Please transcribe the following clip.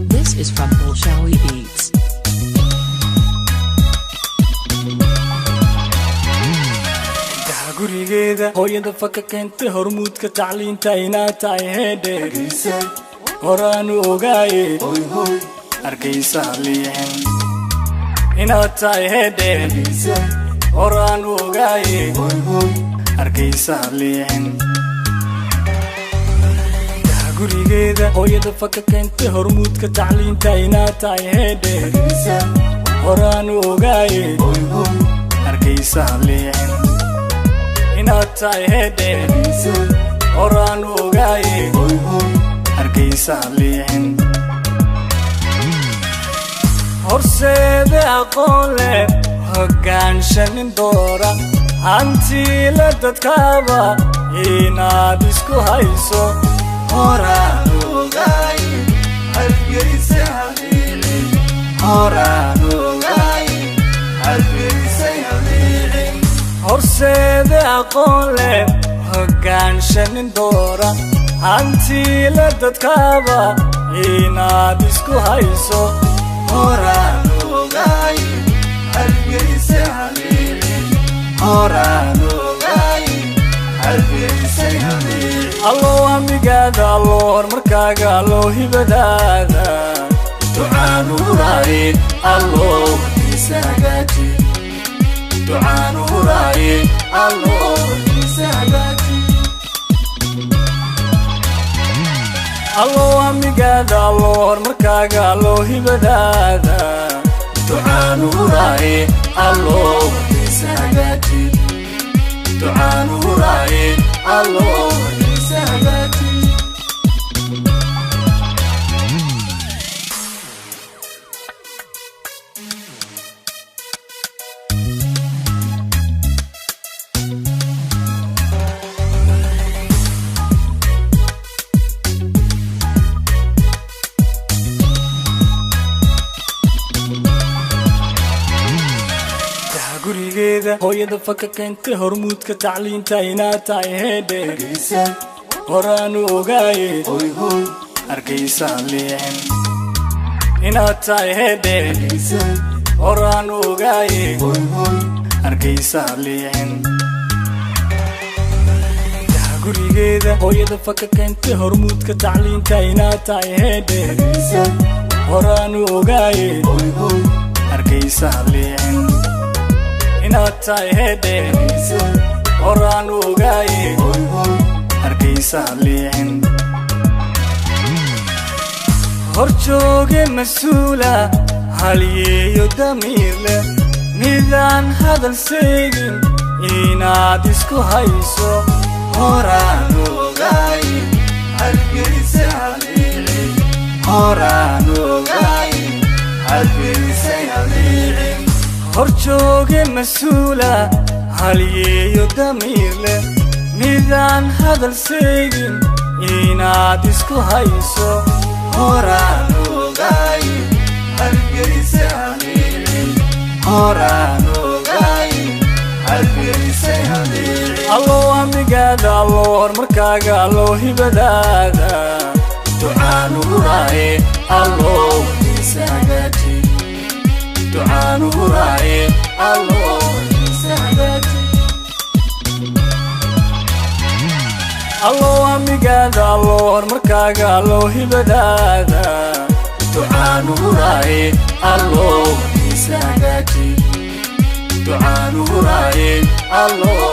This is from Bolshawi Beats. gurigeeda hooyada faka keentay hormuudka tacliinta inaa tahay heedheerisay horaanu ogaaye arkaysa liixin inaad tahay heedheerisay horaanu ogaaye arkaysa liixin gurigeeda hooyada faka keentay hormuudka tacliinta inaa tahay heedheerisay horaanu ogaaye arkaysa liixin inaad tahay heedheerisay horaanu ogaaye arkaysa liixin horseeda aqoon leh hoggaanshanin doora hantiile dadkaaba inaad isku hayso horaanu ogaaye hargeysa haliilin horaanu ogaaye hargeysa haliilin horseeda aqoon leh hoggaanshanin doora hantiile dadkaaba inaad isku hayso horaanu ogaaye hargeysa haliilin horaanu ogaaye hargeysa haliilin alloo hamigaada alloo horumarkaaga alloo hibadaada ducaanu huraaye alloo warkiisa hagaaji ducaanu huraaye alloo warkiisa hagaaji alloo hamigaada alloo horumarkaaga alloo hibadaada ducaanu huraaye alloo warkiisa hagaaji ducaanu huraaye alloo warkiisa hagaaji gurigeeda hooyada faka keentay hormuudka tacliinta inaad tahay heedheerisay horaanu ogaaye arkaysa liixin inaad tahay heedheerisay horaanu ogaaye arkaysa liixin gurigeeda hooyada faka keentay hormuudka tacliinta inaad tahay heedheerisay horaanu ogaaye arkaysa liixin inaad tahay heedheerisay horaanu ogaaye arkaysa liixin horjooge mas-uula haliyeeyo damiir leh midaan hadal seegin inaad isku hayso horaanu ogaaye hargeysa haliilin horaanu ogaaye hargeysa haliilin horjooge mas-uula haliyeeyo damiir leh midaan hadal seegin inaad isku hayso horaanu ogaaye hargeysa haliilin horaanu ogaaye hargeysa haliilin alloo hamigaada alloo horumarkaaga alloo hibadaada ducaanu huraaye alloo warkiisa hagaaji ducaanu huraaye alloo warkiisa hagaaji alloo hamigaada alloo horumarkaaga alloo hibadaada ducaanu huraaye alloo warkiisa hagaaji ducaanu huraaye alloo